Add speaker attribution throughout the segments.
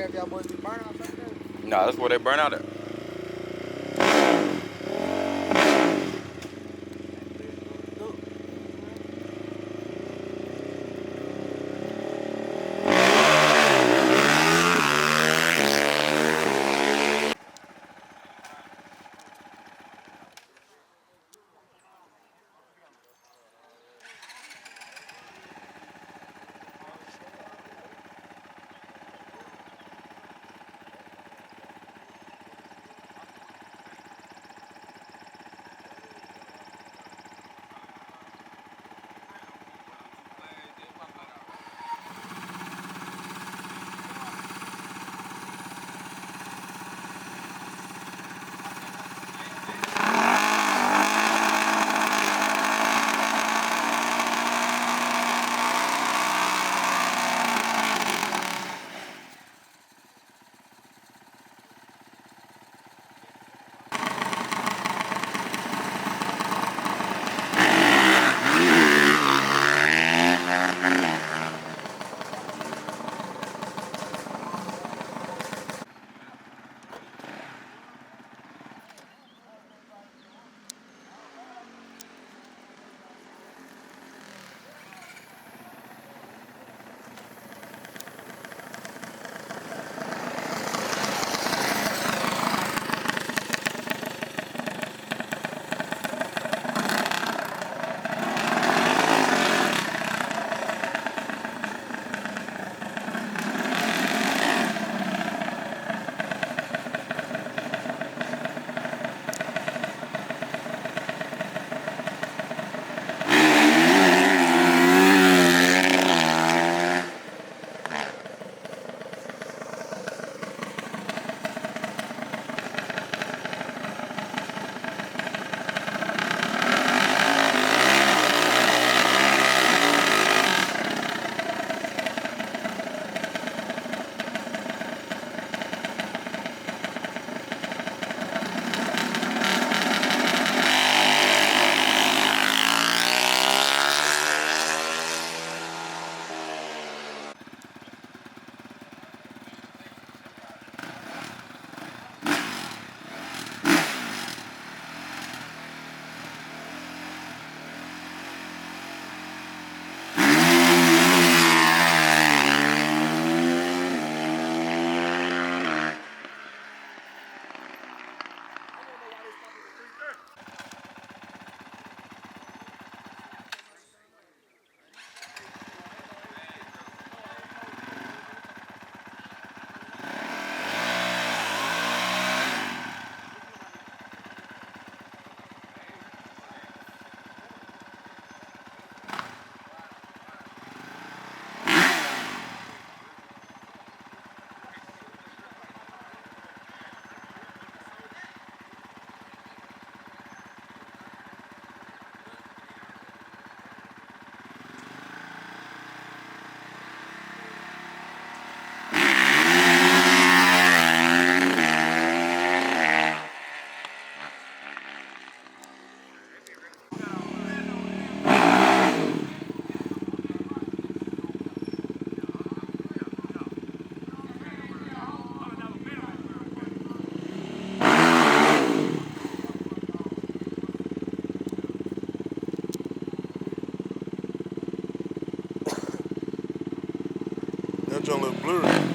Speaker 1: care if y'all boys be burnt out something.
Speaker 2: Nah, that's where they burn out at.
Speaker 3: That joint look blurry.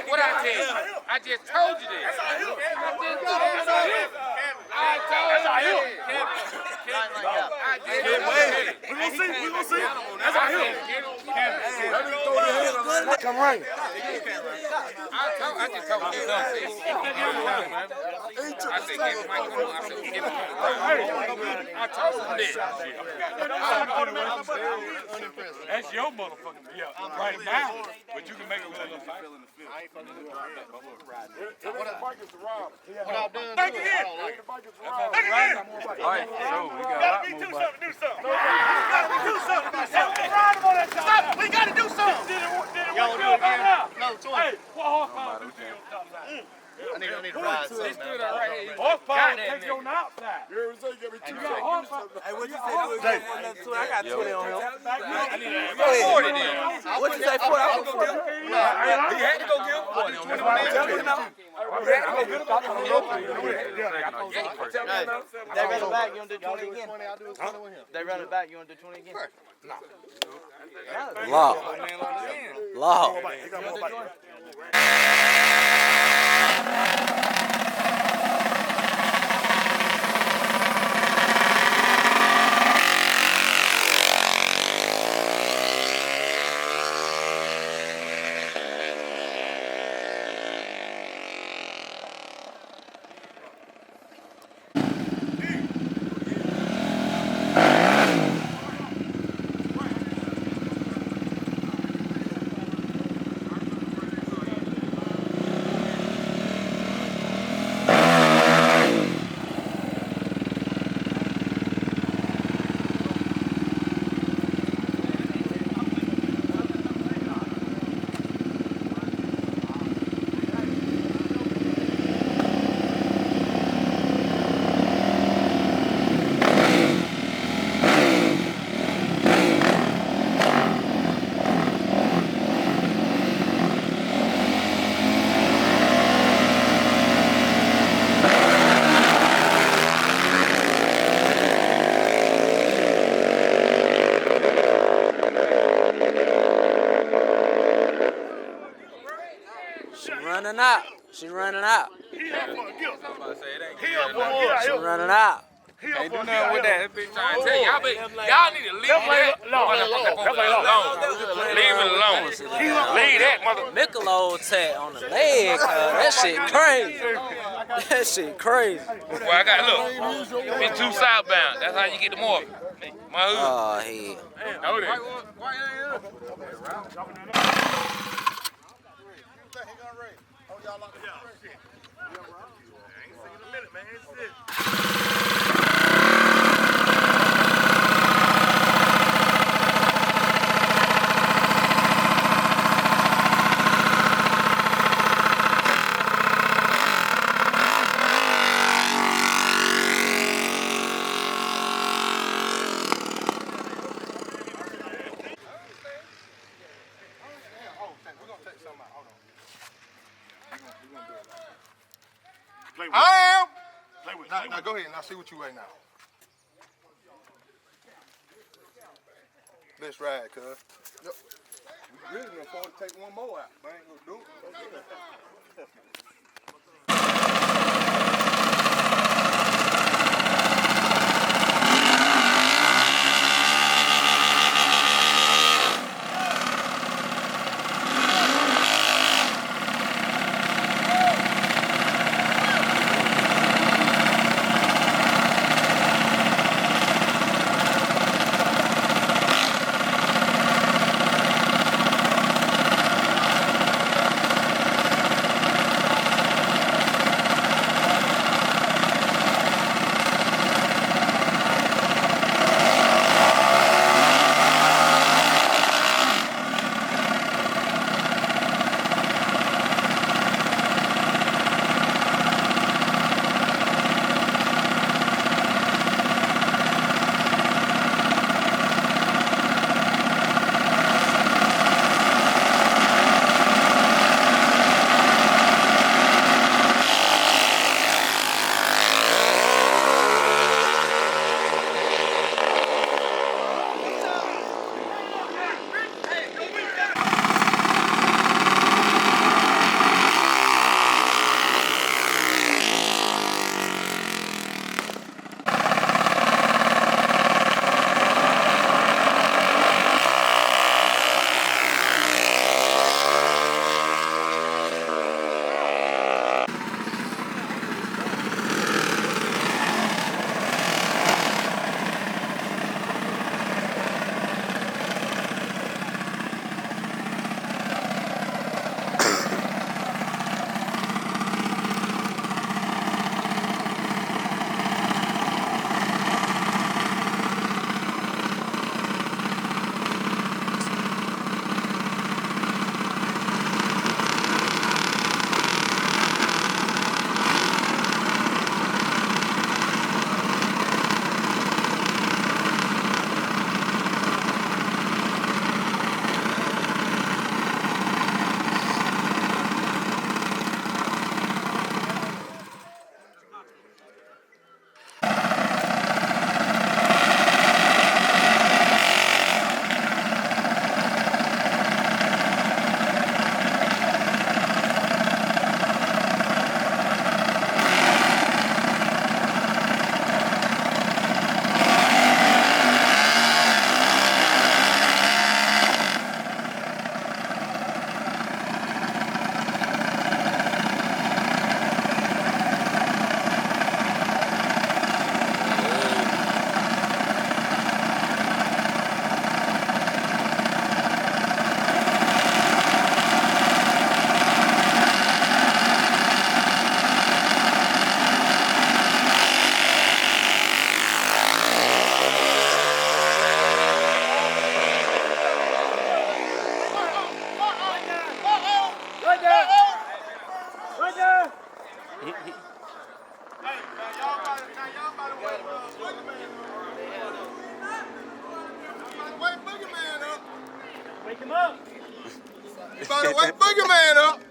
Speaker 2: What I tell you? I just told you this. I told you.
Speaker 3: We gonna see. That's our hill.
Speaker 1: Come right.
Speaker 2: I just told you. I said, give him my come on. I said, give him I told him this.
Speaker 4: That's your motherfucker. Yeah, right now. But you can make it with a little fight.
Speaker 3: Back again.
Speaker 4: All right, so we got a lot more.
Speaker 3: Stop. We gotta do something.
Speaker 4: No, hey, what horsepower do to your top side?
Speaker 1: I need to ride something.
Speaker 4: Horsepower take you on the outside.
Speaker 3: You got me two
Speaker 5: Hey, what you say? I got 20 on him.
Speaker 2: Go ahead.
Speaker 5: What you say? 40? I was 40.
Speaker 2: He had to go get him 40 on him.
Speaker 5: They run it back, you want to do 20 again? They run it back, you want to do 20 again? Law. She running out. She running out.
Speaker 2: Ain't do nothing with that. That bitch trying to tell you. Y'all need to leave that alone. Leave it alone. Leave that mother.
Speaker 5: Michelob tat on the leg, that shit crazy. That shit crazy.
Speaker 2: Well, I got look. It's too southbound. That's how you get the more. My hood.
Speaker 5: Oh, hell.
Speaker 2: Know that.
Speaker 3: I am. Now go ahead and I'll see what you ain't now. Let's ride, cuz. Yep. We really can afford to take one more out, but I ain't gonna do it. Wake him up. You better wake Boogeyman up.